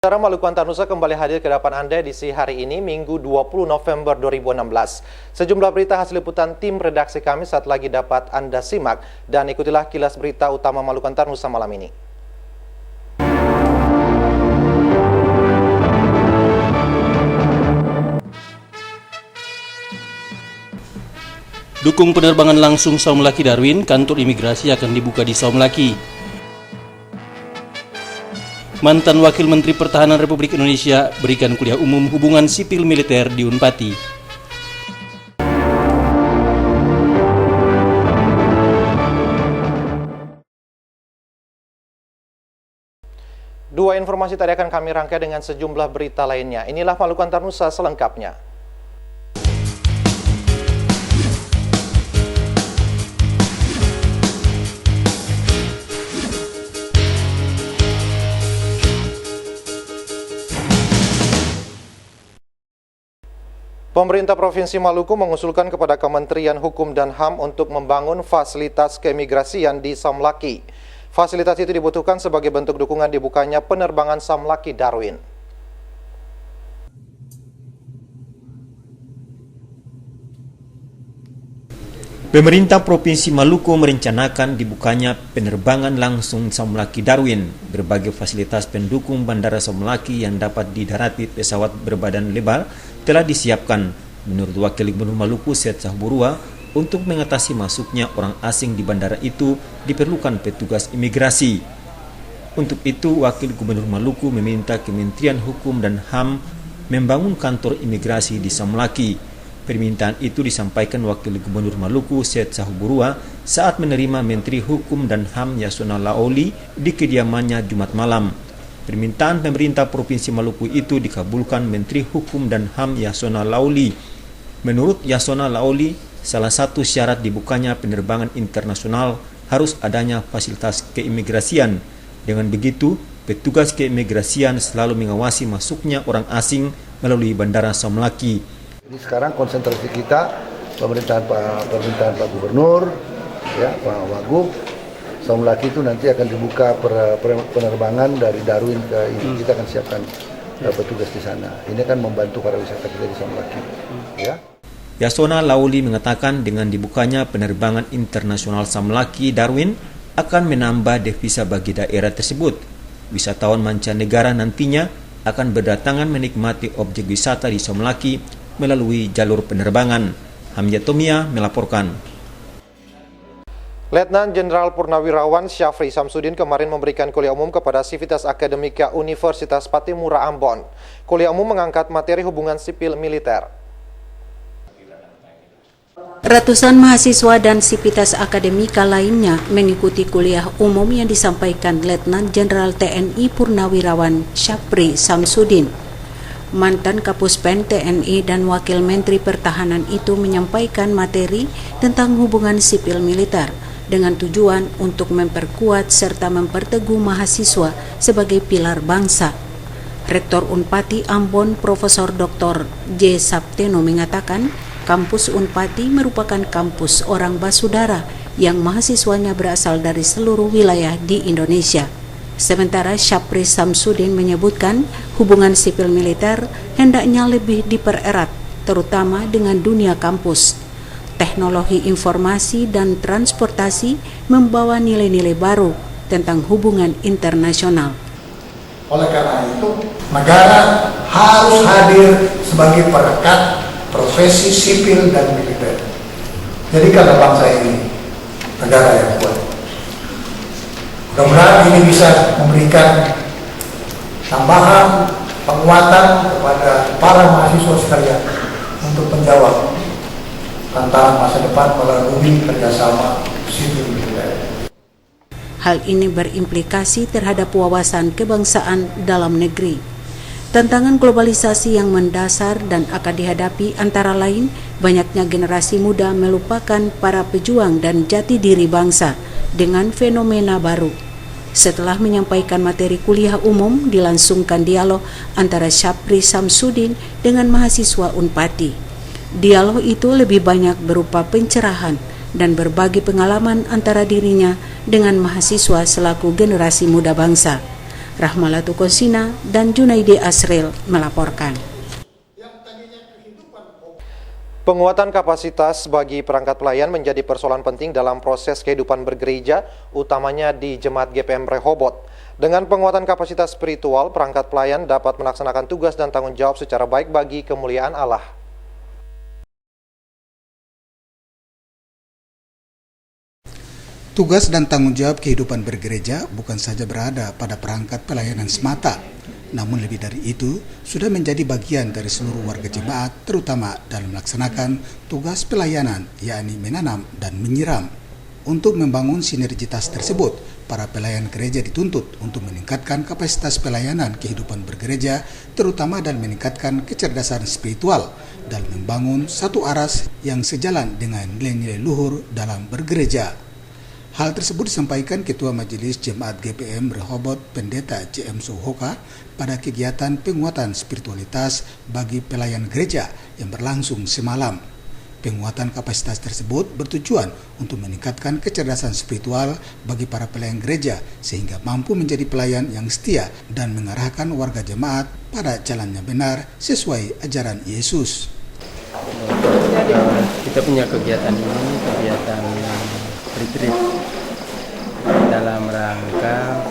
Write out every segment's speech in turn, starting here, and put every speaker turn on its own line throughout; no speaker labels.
Saudara, Maluku Nusa kembali hadir ke hadapan Anda edisi hari ini, Minggu 20 November 2016. Sejumlah berita hasil liputan tim redaksi kami saat lagi dapat Anda simak, dan ikutilah kilas berita utama Maluku Nusa malam ini.
Dukung penerbangan langsung Saum Laki Darwin, kantor imigrasi akan dibuka di Saum Laki. Mantan Wakil Menteri Pertahanan Republik Indonesia berikan kuliah umum hubungan sipil militer di Unpati.
Dua informasi tadi akan kami rangkai dengan sejumlah berita lainnya. Inilah Maluku Nusa selengkapnya. Pemerintah Provinsi Maluku mengusulkan kepada Kementerian Hukum dan HAM untuk membangun fasilitas keimigrasian di Saum Laki. Fasilitas itu dibutuhkan sebagai bentuk dukungan dibukanya penerbangan Saum Laki Darwin.
Pemerintah Provinsi Maluku merencanakan dibukanya penerbangan langsung Saum Laki Darwin. Berbagai fasilitas pendukung Bandara Saum Laki yang dapat didarati pesawat berbadan lebar telah disiapkan menurut Wakil Gubernur Maluku Syed Sahburua. Untuk mengatasi masuknya orang asing di bandara itu diperlukan petugas imigrasi. Untuk itu Wakil Gubernur Maluku meminta Kementerian Hukum dan HAM membangun kantor imigrasi di Saum Laki. Permintaan itu disampaikan Wakil Gubernur Maluku Syed Sahburua saat menerima Menteri Hukum dan HAM Yasona Laoli di kediamannya Jumat malam. Permintaan pemerintah Provinsi Maluku itu dikabulkan Menteri Hukum dan HAM Yasona Laoli. Menurut Yasona Laoli, salah satu syarat dibukanya penerbangan internasional harus adanya fasilitas keimigrasian. Dengan begitu, petugas keimigrasian selalu mengawasi masuknya orang asing melalui Bandara Saum Laki.
Jadi sekarang konsentrasi kita pemerintahan Pak Gubernur, ya Pak Wagub, Saum Laki itu nanti akan dibuka penerbangan dari Darwin ke ini. Kita akan siapkan petugas di sana. Ini kan membantu para wisata kita di Saum Laki. Ya.
Yasona Lauli mengatakan dengan dibukanya penerbangan internasional Saum Laki Darwin akan menambah devisa bagi daerah tersebut. Wisatawan mancanegara nantinya akan berdatangan menikmati objek wisata di Saum Laki melalui jalur penerbangan. Hamzah Tomia melaporkan.
Letnan Jenderal Purnawirawan Syafri Samsudin kemarin memberikan kuliah umum kepada Sivitas Akademika Universitas Patimura Ambon. Kuliah umum mengangkat materi hubungan sipil militer.
Ratusan mahasiswa dan sivitas akademika lainnya mengikuti kuliah umum yang disampaikan Letnan Jenderal TNI Purnawirawan Syafri Samsudin. Mantan Kapuspen TNI dan Wakil Menteri Pertahanan itu menyampaikan materi tentang hubungan sipil militer dengan tujuan untuk memperkuat serta memperteguh mahasiswa sebagai pilar bangsa. Rektor Unpati Ambon Profesor Dr. J. Sapteno mengatakan kampus Unpati merupakan kampus orang basudara yang mahasiswanya berasal dari seluruh wilayah di Indonesia. Sementara Syafri Samsudin menyebutkan hubungan sipil militer hendaknya lebih dipererat, terutama dengan dunia kampus. Teknologi informasi dan transportasi membawa nilai-nilai baru tentang hubungan internasional.
Oleh karena itu, negara harus hadir sebagai perekat profesi sipil dan militer. Jadi kalau bangsa ini negara yang kuat. Mudah-mudahan ini bisa memberikan tambahan penguatan kepada para mahasiswa sekalian untuk menjawab tantangan masa depan melalui kerjasama sipil militer.
Hal ini berimplikasi terhadap wawasan kebangsaan dalam negeri. Tantangan globalisasi yang mendasar dan akan dihadapi antara lain banyaknya generasi muda melupakan para pejuang dan jati diri bangsa dengan fenomena baru. Setelah menyampaikan materi kuliah umum, dilangsungkan dialog antara Syafri Samsudin dengan mahasiswa Unpati. Dialog itu lebih banyak berupa pencerahan dan berbagi pengalaman antara dirinya dengan mahasiswa selaku generasi muda bangsa. Rahmalatu Konsina dan Junaidi Asril melaporkan.
Penguatan kapasitas bagi perangkat pelayan menjadi persoalan penting dalam proses kehidupan bergereja, utamanya di Jemaat GPM Rehoboth. Dengan penguatan kapasitas spiritual, perangkat pelayan dapat melaksanakan tugas dan tanggung jawab secara baik bagi kemuliaan Allah.
Tugas dan tanggung jawab kehidupan bergereja bukan saja berada pada perangkat pelayanan semata, namun lebih dari itu sudah menjadi bagian dari seluruh warga jemaat, terutama dalam melaksanakan tugas pelayanan, yakni menanam dan menyiram. Untuk membangun sinergitas tersebut, para pelayan gereja dituntut untuk meningkatkan kapasitas pelayanan kehidupan bergereja, terutama dalam meningkatkan kecerdasan spiritual dalam membangun satu aras yang sejalan dengan nilai-nilai luhur dalam bergereja. Hal tersebut disampaikan Ketua Majelis Jemaat GPM Rehoboth Pendeta JM Suhoka pada kegiatan penguatan spiritualitas bagi pelayan gereja yang berlangsung semalam. Penguatan kapasitas tersebut bertujuan untuk meningkatkan kecerdasan spiritual bagi para pelayan gereja sehingga mampu menjadi pelayan yang setia dan mengarahkan warga jemaat pada jalan yang benar sesuai ajaran Yesus.
Kita punya kegiatan ini, kegiatan retreat dalam rangka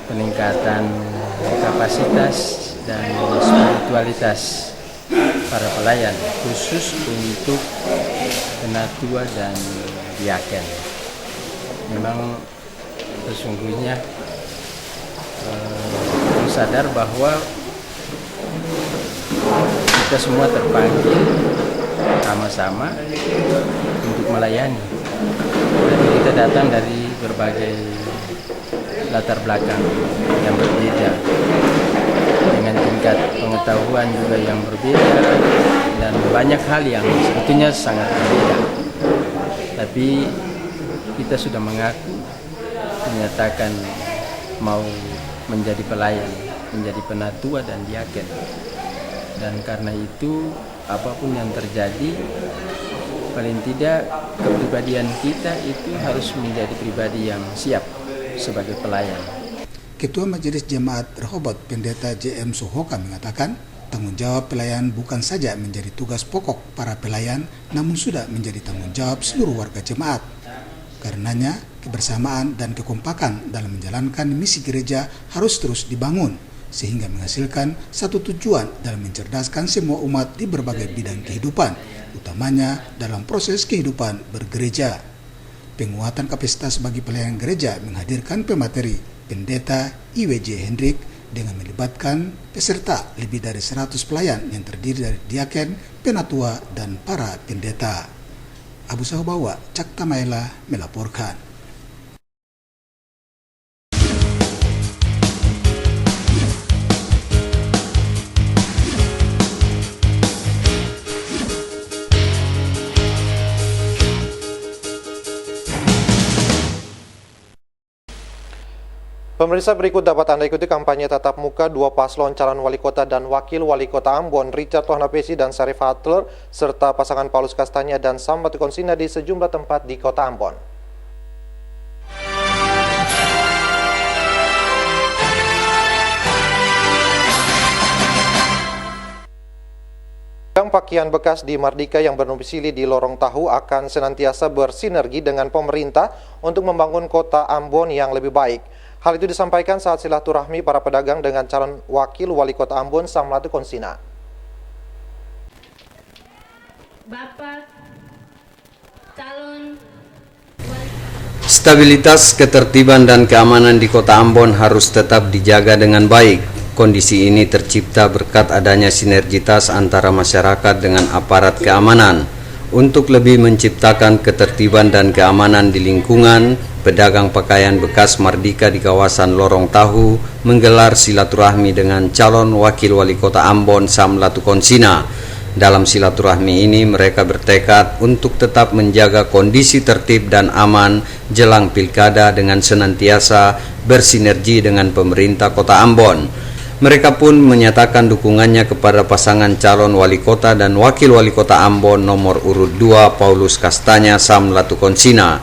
peningkatan kapasitas dan spiritualitas para pelayan, khusus untuk penatua dan diaken. Memang sesungguhnya perlu sadar bahwa kita semua terpanggil sama-sama untuk melayani. Dan kita datang dari berbagai latar belakang yang berbeda, dengan tingkat pengetahuan juga yang berbeda, dan banyak hal yang sebetulnya sangat berbeda. Tapi kita sudah mengaku, menyatakan mau menjadi pelayan, menjadi penatua dan diaken. Dan karena itu, apapun yang terjadi, paling tidak kepribadian kita itu harus menjadi pribadi yang siap sebagai pelayan.
Ketua Majelis Jemaat Rehoboth Pendeta JM Suhoka mengatakan, tanggung jawab pelayan bukan saja menjadi tugas pokok para pelayan, namun sudah menjadi tanggung jawab seluruh warga jemaat. Karenanya, kebersamaan dan kekompakan dalam menjalankan misi gereja harus terus dibangun, sehingga menghasilkan satu tujuan dalam mencerdaskan semua umat di berbagai bidang kehidupan, utamanya dalam proses kehidupan bergereja. Penguatan kapasitas bagi pelayan gereja menghadirkan pemateri Pendeta IWJ Hendrik dengan melibatkan peserta lebih dari 100 pelayan yang terdiri dari diaken, penatua, dan para pendeta. Abu Sahubawa, Cak Tamaela melaporkan.
Pemirsa, berikut dapat Anda ikuti kampanye tatap muka dua paslon calon wali kota dan wakil wali kota Ambon, Richard Tohnapesi dan Syarif Hatler, serta pasangan Paulus Kastanya dan Rahmalatu Konsina di sejumlah tempat di kota Ambon. Pedagang pakaian bekas di Mardika yang berdomisili di Lorong Tahu akan senantiasa bersinergi dengan pemerintah untuk membangun kota Ambon yang lebih baik. Hal itu disampaikan saat silaturahmi para pedagang dengan calon wakil wali kota Ambon, Rahmalatu Konsina.
Bapak calon
Stabilitas, ketertiban, dan keamanan di kota Ambon harus tetap dijaga dengan baik. Kondisi ini tercipta berkat adanya sinergitas antara masyarakat dengan aparat keamanan. Untuk lebih menciptakan ketertiban dan keamanan di lingkungan, pedagang pakaian bekas Mardika di kawasan Lorong Tahu menggelar silaturahmi dengan calon wakil wali kota Ambon, Rahmalatu Konsina. Dalam silaturahmi ini mereka bertekad untuk tetap menjaga kondisi tertib dan aman jelang pilkada dengan senantiasa bersinergi dengan pemerintah kota Ambon. Mereka pun menyatakan dukungannya kepada pasangan calon wali kota dan wakil wali kota Ambon nomor urut 2 Paulus Kastanya, Rahmalatu Konsina.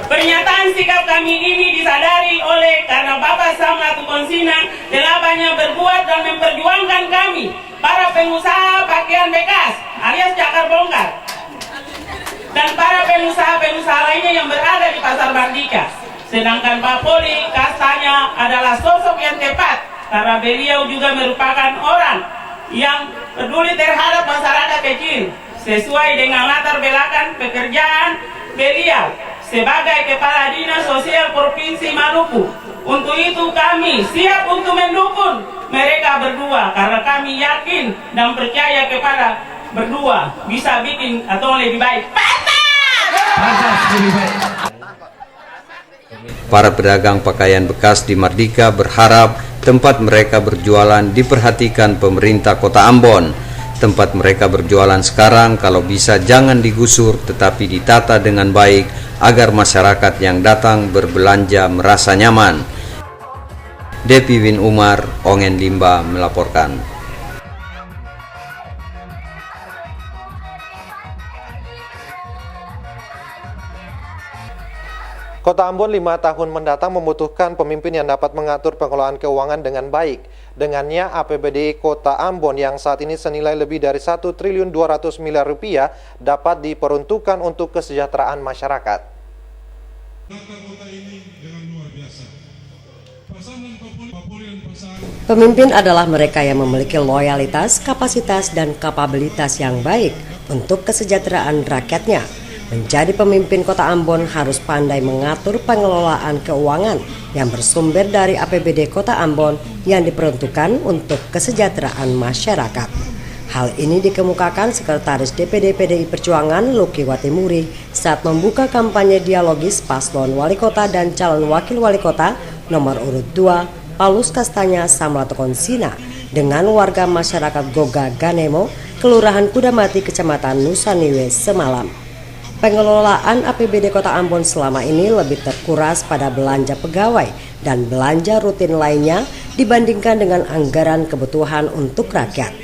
Pernyataan sikap kami ini disadari oleh karena Bapak hanya berbuat dan memperjuangkan kami, para pengusaha pakaian bekas alias cakar bongkar, dan para pengusaha-pengusaha lainnya yang berada di Pasar Mardika. Sedangkan Pak Poli Kastanya adalah sosok yang tepat, karena beliau juga merupakan orang yang peduli terhadap masyarakat kecil, sesuai dengan latar belakang pekerjaan beliau sebagai Kepala Dinas Sosial Provinsi Maluku. Untuk itu kami siap untuk mendukung mereka berdua, karena kami yakin dan percaya kepada berdua bisa bikin atau lebih baik.
Para pedagang pakaian bekas di Mardika berharap tempat mereka berjualan diperhatikan pemerintah Kota Ambon. Tempat mereka berjualan sekarang kalau bisa jangan digusur tetapi ditata dengan baik agar masyarakat yang datang berbelanja merasa nyaman. Depi Win Umar, Ongen Limba melaporkan.
Kota Ambon 5 tahun mendatang membutuhkan pemimpin yang dapat mengatur pengelolaan keuangan dengan baik. Dengannya APBD Kota Ambon yang saat ini senilai lebih dari 1.200 miliar rupiah dapat diperuntukkan untuk kesejahteraan masyarakat.
Pemimpin adalah mereka yang memiliki loyalitas, kapasitas, dan kapabilitas yang baik untuk kesejahteraan rakyatnya. Menjadi pemimpin Kota Ambon harus pandai mengatur pengelolaan keuangan yang bersumber dari APBD Kota Ambon yang diperuntukkan untuk kesejahteraan masyarakat. Hal ini dikemukakan Sekretaris DPD PDI Perjuangan Luki Watimuri saat membuka kampanye dialogis paslon wali kota dan calon wakil wali kota nomor urut 2 Paulus Kastanya Samlatokon Sina dengan warga masyarakat Goga Ganemo, Kelurahan Kudamati, Kecamatan Nusaniwe semalam. Pengelolaan APBD Kota Ambon selama ini lebih terkuras pada belanja pegawai dan belanja rutin lainnya dibandingkan dengan anggaran kebutuhan untuk rakyat.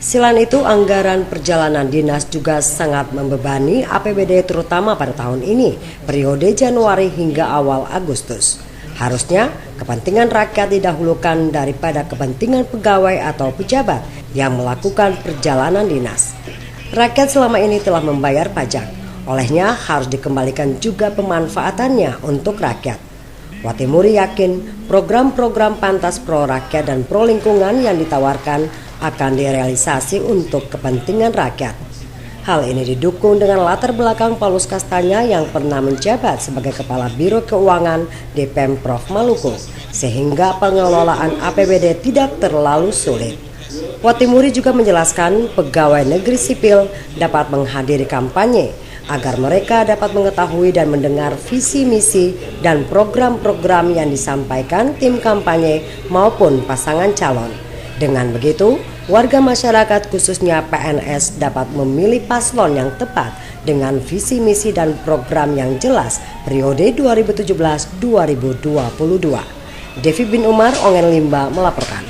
Selain itu, anggaran perjalanan dinas juga sangat membebani APBD terutama pada tahun ini, periode Januari hingga awal Agustus. Harusnya kepentingan rakyat didahulukan daripada kepentingan pegawai atau pejabat yang melakukan perjalanan dinas. Rakyat selama ini telah membayar pajak. Olehnya harus dikembalikan juga pemanfaatannya untuk rakyat. Watimuri yakin program-program pantas pro rakyat dan pro lingkungan yang ditawarkan akan direalisasi untuk kepentingan rakyat. Hal ini didukung dengan latar belakang Paulus Kastanya yang pernah menjabat sebagai Kepala Biro Keuangan di Pemprov Maluku, sehingga pengelolaan APBD tidak terlalu sulit. Watimuri juga menjelaskan pegawai negeri sipil dapat menghadiri kampanye agar mereka dapat mengetahui dan mendengar visi misi dan program-program yang disampaikan tim kampanye maupun pasangan calon. Dengan begitu, warga masyarakat khususnya PNS dapat memilih paslon yang tepat dengan visi misi dan program yang jelas periode 2017-2022. Devi bin Umar, Ongen Limba melaporkan.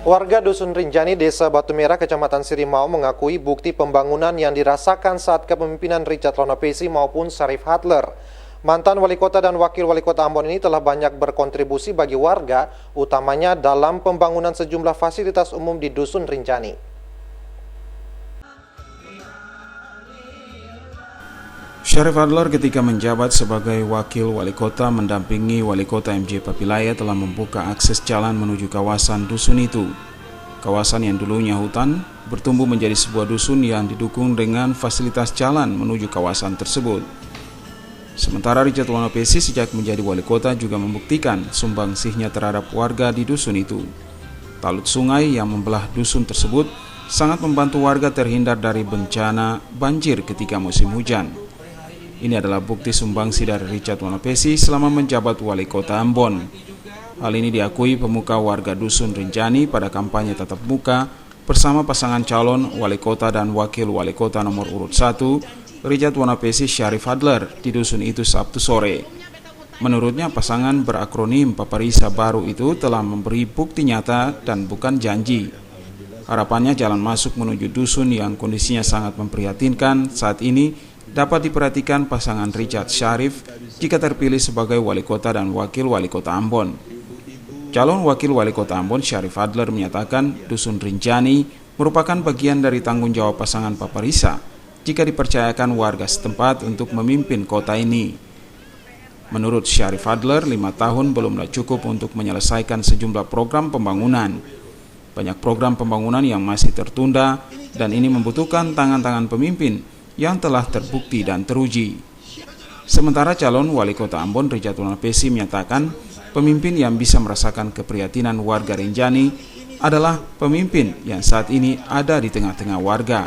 Warga Dusun Rinjani, Desa Batu Merah, Kecamatan Sirimau mengakui bukti pembangunan yang dirasakan saat kepemimpinan Richard Lonopesi maupun Syarif Hadler. Mantan wali kota dan wakil wali kota Ambon ini telah banyak berkontribusi bagi warga, utamanya dalam pembangunan sejumlah fasilitas umum di Dusun Rinjani.
Syarif Hadler ketika menjabat sebagai wakil wali kota mendampingi wali kota MJ Papilaya telah membuka akses jalan menuju kawasan dusun itu. Kawasan yang dulunya hutan bertumbuh menjadi sebuah dusun yang didukung dengan fasilitas jalan menuju kawasan tersebut. Sementara Richard Lonopesi sejak menjadi wali kota juga membuktikan sumbangsihnya terhadap warga di dusun itu. Talut sungai yang membelah dusun tersebut sangat membantu warga terhindar dari bencana banjir ketika musim hujan. Ini adalah bukti sumbangsi dari Richard Lonopesi selama menjabat wali kota Ambon. Hal ini diakui pemuka warga Dusun Rinjani pada kampanye tatap muka bersama pasangan calon wali kota dan wakil wali kota nomor urut 1, Richard Lonopesi Syarif Hadler di dusun itu Sabtu sore. Menurutnya pasangan berakronim Paparisa baru itu telah memberi bukti nyata dan bukan janji. Harapannya jalan masuk menuju dusun yang kondisinya sangat memprihatinkan saat ini dapat diperhatikan pasangan Richard Syarif jika terpilih sebagai wali kota dan wakil wali kota Ambon. Calon wakil wali kota Ambon Syarif Adler menyatakan Dusun Rinjani merupakan bagian dari tanggung jawab pasangan Paparisa jika dipercayakan warga setempat untuk memimpin kota ini. Menurut Syarif Adler, 5 tahun belumlah cukup untuk menyelesaikan sejumlah program pembangunan. Banyak program pembangunan yang masih tertunda dan ini membutuhkan tangan-tangan pemimpin yang telah terbukti dan teruji. Sementara calon wali kota Ambon Richard Lonapesi menyatakan pemimpin yang bisa merasakan keprihatinan warga Rinjani adalah pemimpin yang saat ini ada di tengah-tengah warga.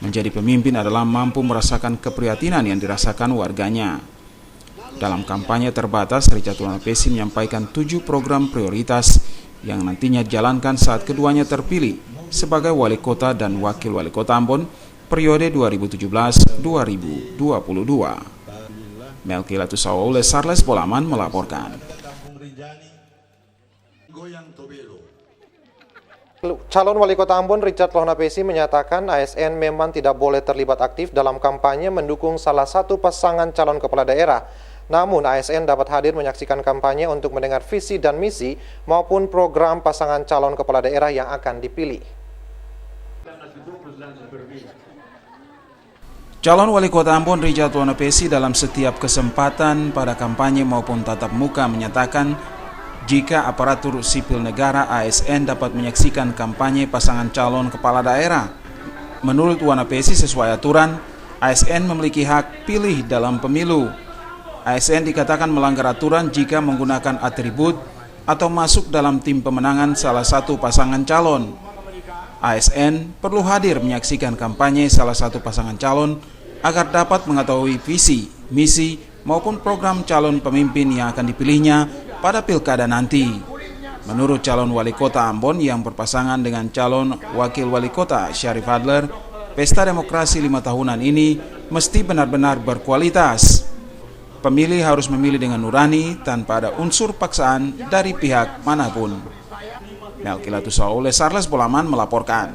Menjadi pemimpin adalah mampu merasakan keprihatinan yang dirasakan warganya. Dalam kampanye terbatas, Richard Lonapesi menyampaikan 7 program prioritas yang nantinya dijalankan saat keduanya terpilih sebagai wali kota dan wakil wali kota Ambon periode 2017-2022. Melki Latusau oleh Sarles Bolaman melaporkan.
Calon wali kota Ambon Richard Lonapesi menyatakan ASN memang tidak boleh terlibat aktif dalam kampanye mendukung salah satu pasangan calon kepala daerah. Namun ASN dapat hadir menyaksikan kampanye untuk mendengar visi dan misi maupun program pasangan calon kepala daerah yang akan dipilih.
Calon wali kota Ambon Richard Lonapesi dalam setiap kesempatan pada kampanye maupun tatap muka menyatakan jika aparatur sipil negara ASN dapat menyaksikan kampanye pasangan calon kepala daerah. Menurut Lonapesi sesuai aturan, ASN memiliki hak pilih dalam pemilu. ASN dikatakan melanggar aturan jika menggunakan atribut atau masuk dalam tim pemenangan salah satu pasangan calon. ASN perlu hadir menyaksikan kampanye salah satu pasangan calon agar dapat mengetahui visi, misi, maupun program calon pemimpin yang akan dipilihnya pada pilkada nanti. Menurut calon wali kota Ambon yang berpasangan dengan calon wakil wali kota Syarif Adler, pesta demokrasi 5 tahunan ini mesti benar-benar berkualitas. Pemilih harus memilih dengan nurani tanpa ada unsur paksaan dari pihak manapun. Melki Latusau oleh Sarles Bolaman melaporkan.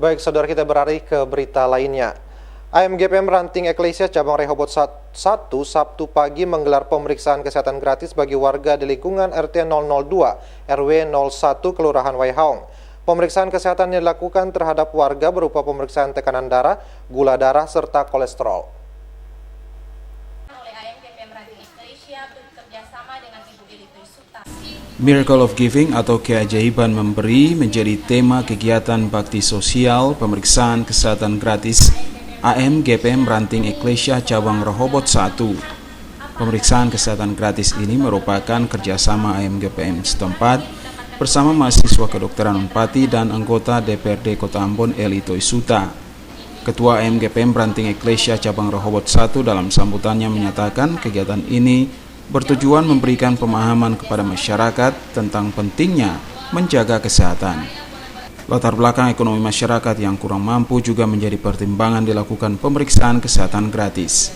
Baik, saudara, kita beralih ke berita lainnya. AMGPM Ranting Eklesia Cabang Rehobot 1 Sabtu pagi menggelar pemeriksaan kesehatan gratis bagi warga di lingkungan RT 002 RW 01 Kelurahan Waihaong. Pemeriksaan kesehatan yang dilakukan terhadap warga berupa pemeriksaan tekanan darah, gula darah, serta kolesterol.
Miracle of Giving atau keajaiban memberi menjadi tema kegiatan bakti sosial pemeriksaan kesehatan gratis AMGPM Ranting Eklesia Cabang Rehobot 1. Pemeriksaan kesehatan gratis ini merupakan kerjasama AMGPM setempat bersama mahasiswa kedokteran Unpati dan anggota DPRD Kota Ambon Eli Toisuta. Ketua AMGPM Ranting Eklesia Cabang Rehobot 1 dalam sambutannya menyatakan kegiatan ini bertujuan memberikan pemahaman kepada masyarakat tentang pentingnya menjaga kesehatan. Latar belakang ekonomi masyarakat yang kurang mampu juga menjadi pertimbangan dilakukan pemeriksaan kesehatan gratis.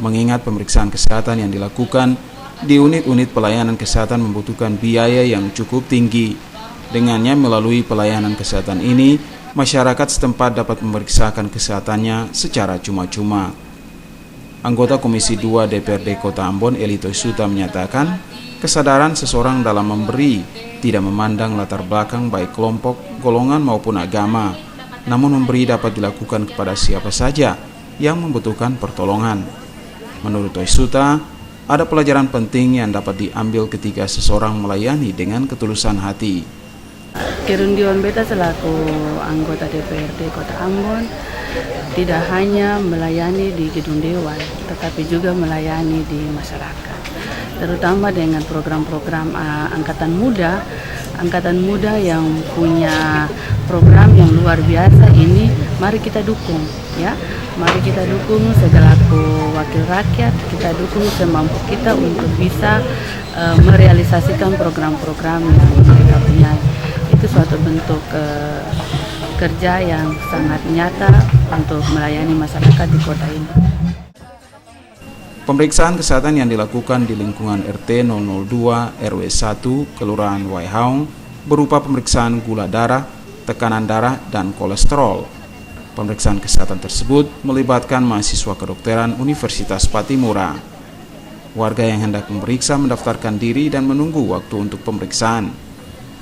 Mengingat pemeriksaan kesehatan yang dilakukan di unit-unit pelayanan kesehatan membutuhkan biaya yang cukup tinggi. Dengannya melalui pelayanan kesehatan ini, masyarakat setempat dapat memeriksakan kesehatannya secara cuma-cuma. Anggota Komisi 2 DPRD Kota Ambon Eli Toisuta menyatakan, kesadaran seseorang dalam memberi tidak memandang latar belakang baik kelompok, golongan maupun agama, namun memberi dapat dilakukan kepada siapa saja yang membutuhkan pertolongan. Menurut Toisuta, ada pelajaran penting yang dapat diambil ketika seseorang melayani dengan ketulusan hati.
Kerundion Beta selaku anggota DPRD Kota Ambon tidak hanya melayani di gedung dewan, tetapi juga melayani di masyarakat, terutama dengan program-program angkatan muda yang punya program yang luar biasa ini. Mari kita dukung, ya. Mari kita dukung segalaku wakil rakyat, kita dukung semampu kita untuk bisa merealisasikan program-program yang mereka punya. Itu suatu bentuk kerja yang sangat nyata untuk melayani masyarakat di kota ini.
Pemeriksaan kesehatan yang dilakukan di lingkungan RT 002 RW 1 Kelurahan Waihaung berupa pemeriksaan gula darah, tekanan darah, dan kolesterol. Pemeriksaan kesehatan tersebut melibatkan mahasiswa kedokteran Universitas Patimura. Warga yang hendak memeriksa mendaftarkan diri dan menunggu waktu untuk pemeriksaan.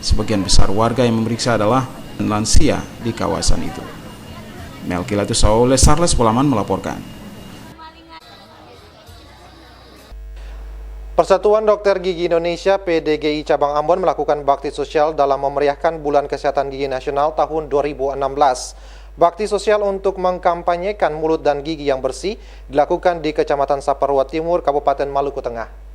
Sebagian besar warga yang memeriksa adalah lansia di kawasan itu. Melkilatus Saule Sarles Polaman melaporkan.
Persatuan Dokter Gigi Indonesia PDGI Cabang Ambon melakukan bakti sosial dalam memeriahkan Bulan Kesehatan Gigi Nasional tahun 2016. Bakti sosial untuk mengkampanyekan mulut dan gigi yang bersih dilakukan di Kecamatan Saparua Timur, Kabupaten Maluku Tengah.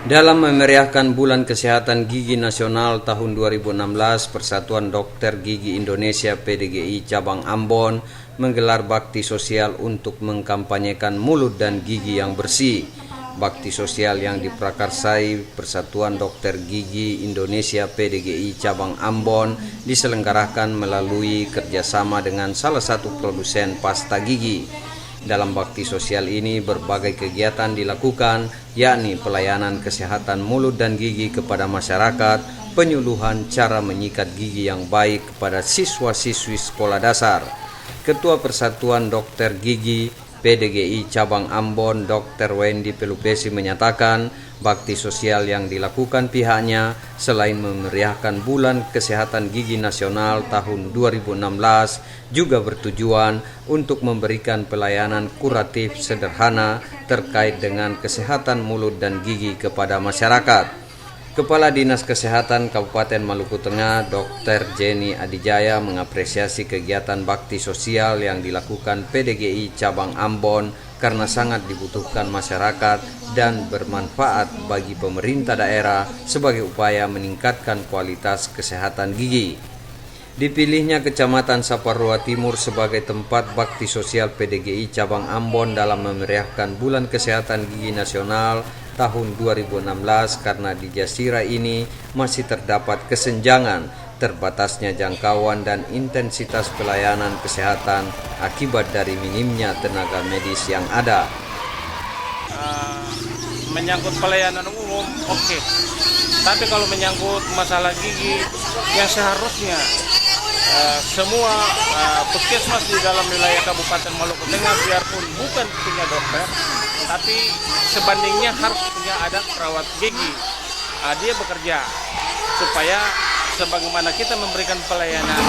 Dalam memeriahkan Bulan Kesehatan Gigi Nasional tahun 2016, Persatuan Dokter Gigi Indonesia PDGI Cabang Ambon menggelar bakti sosial untuk mengkampanyekan mulut dan gigi yang bersih. Bakti sosial yang diprakarsai Persatuan Dokter Gigi Indonesia PDGI Cabang Ambon diselenggarakan melalui kerjasama dengan salah satu produsen pasta gigi. Dalam bakti sosial ini berbagai kegiatan dilakukan, yakni pelayanan kesehatan mulut dan gigi kepada masyarakat, penyuluhan cara menyikat gigi yang baik kepada siswa-siswi sekolah dasar. Ketua Persatuan Dokter Gigi PDGI Cabang Ambon, Dr. Wendy Pelupesi menyatakan, bakti sosial yang dilakukan pihaknya selain memeriahkan Bulan Kesehatan Gigi Nasional tahun 2016 juga bertujuan untuk memberikan pelayanan kuratif sederhana terkait dengan kesehatan mulut dan gigi kepada masyarakat. Kepala Dinas Kesehatan Kabupaten Maluku Tengah, Dr. Jenny Adijaya mengapresiasi kegiatan bakti sosial yang dilakukan PDGI Cabang Ambon karena sangat dibutuhkan masyarakat dan bermanfaat bagi pemerintah daerah sebagai upaya meningkatkan kualitas kesehatan gigi. Dipilihnya Kecamatan Saparua Timur sebagai tempat bakti sosial PDGI Cabang Ambon dalam memeriahkan Bulan Kesehatan Gigi Nasional tahun 2016 karena di Jasira ini masih terdapat kesenjangan, terbatasnya jangkauan dan intensitas pelayanan kesehatan akibat dari minimnya tenaga medis yang ada.
Menyangkut pelayanan umum, oke. Tapi kalau menyangkut masalah gigi, yang seharusnya semua puskesmas di dalam wilayah Kabupaten Maluku Tengah biarpun bukan punya dokter, tapi sebandingnya harus punya ada perawat gigi. Dia bekerja supaya sebagaimana kita memberikan pelayanan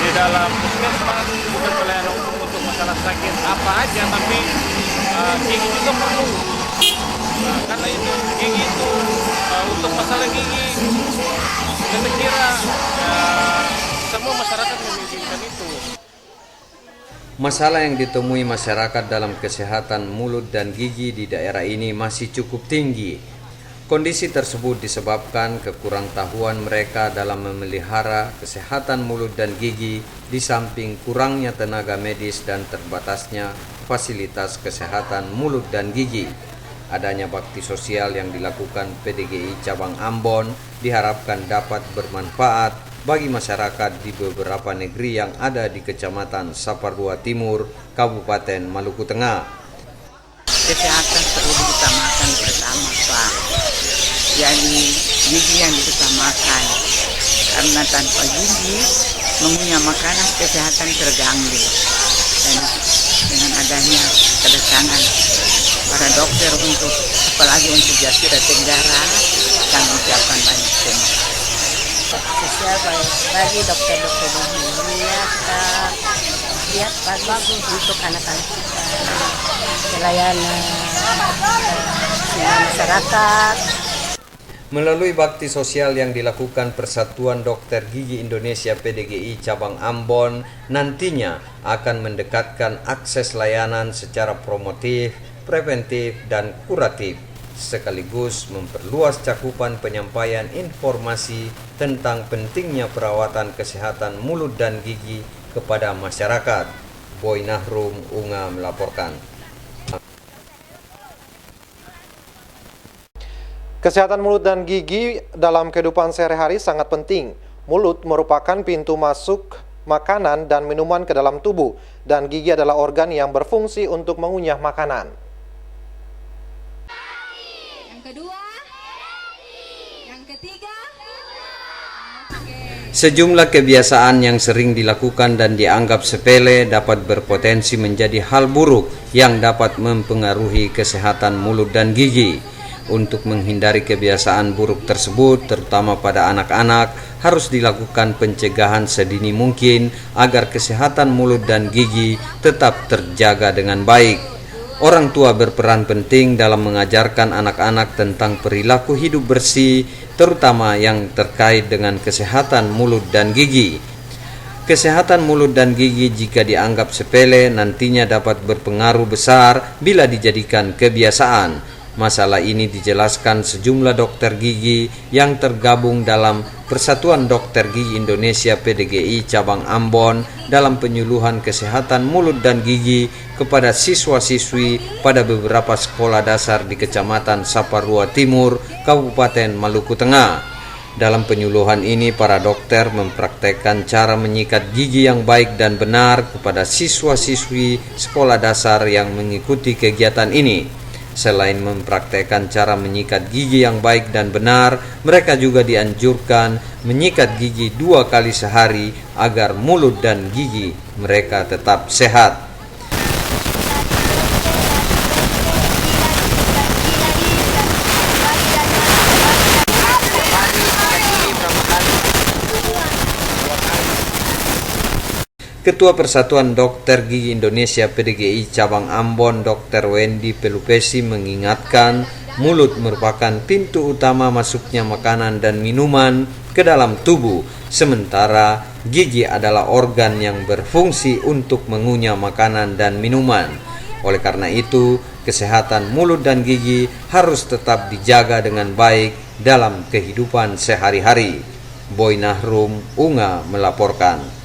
di dalam puskesmas, bukan pelayanan untuk masalah sakit apa aja, tapi gigi juga perlu. Karena itu gigi itu untuk masalah gigi, saya kira semua masyarakat menginginkan itu.
Masalah yang ditemui masyarakat dalam kesehatan mulut dan gigi di daerah ini masih cukup tinggi. Kondisi tersebut disebabkan kekurangtahuan mereka dalam memelihara kesehatan mulut dan gigi di samping kurangnya tenaga medis dan terbatasnya fasilitas kesehatan mulut dan gigi. Adanya bakti sosial yang dilakukan PDGI Cabang Ambon diharapkan dapat bermanfaat bagi masyarakat di beberapa negeri yang ada di Kecamatan Saparua Timur, Kabupaten Maluku Tengah.
Kesehatan perlu diutamakan bersama, Pak. Jadi gigi yang diutamakan, karena tanpa gigi mengunyah makanan kesehatan terganggu. Dan dengan adanya kedatangan para dokter untuk apalagi untuk Jasira Tenggara, kami ucapkan banyak terima kasih.
Sosial bagi dokter-dokter gigi ya, kita lihat bagus untuk anak-anak kita, pelayanan masyarakat.
Melalui bakti sosial yang dilakukan Persatuan Dokter Gigi Indonesia PDGI Cabang Ambon, nantinya akan mendekatkan akses layanan secara promotif, preventif, dan kuratif, sekaligus memperluas cakupan penyampaian informasi tentang pentingnya perawatan kesehatan mulut dan gigi kepada masyarakat. Boy Nahrum Unga melaporkan.
Kesehatan mulut dan gigi dalam kehidupan sehari-hari sangat penting. Mulut merupakan pintu masuk makanan dan minuman ke dalam tubuh, dan gigi adalah organ yang berfungsi untuk mengunyah makanan.
Yang kedua, yang ketiga.
Sejumlah kebiasaan yang sering dilakukan dan dianggap sepele dapat berpotensi menjadi hal buruk yang dapat mempengaruhi kesehatan mulut dan gigi. Untuk menghindari kebiasaan buruk tersebut, terutama pada anak-anak, harus dilakukan pencegahan sedini mungkin agar kesehatan mulut dan gigi tetap terjaga dengan baik. Orang tua berperan penting dalam mengajarkan anak-anak tentang perilaku hidup bersih, terutama yang terkait dengan kesehatan mulut dan gigi. Kesehatan mulut dan gigi jika dianggap sepele nantinya dapat berpengaruh besar bila dijadikan kebiasaan. Masalah ini dijelaskan sejumlah dokter gigi yang tergabung dalam Persatuan Dokter Gigi Indonesia PDGI Cabang Ambon dalam penyuluhan kesehatan mulut dan gigi kepada siswa-siswi pada beberapa sekolah dasar di Kecamatan Saparua Timur, Kabupaten Maluku Tengah. Dalam penyuluhan ini, para dokter mempraktekkan cara menyikat gigi yang baik dan benar kepada siswa-siswi sekolah dasar yang mengikuti kegiatan ini. Selain mempraktekkan cara menyikat gigi yang baik dan benar, mereka juga dianjurkan menyikat gigi 2 kali sehari agar mulut dan gigi mereka tetap sehat. Ketua Persatuan Dokter Gigi Indonesia PDGI Cabang Ambon, Dr. Wendy Pelupesi mengingatkan mulut merupakan pintu utama masuknya makanan dan minuman ke dalam tubuh, sementara gigi adalah organ yang berfungsi untuk mengunyah makanan dan minuman. Oleh karena itu, kesehatan mulut dan gigi harus tetap dijaga dengan baik dalam kehidupan sehari-hari. Boy Nahrum, Unga melaporkan.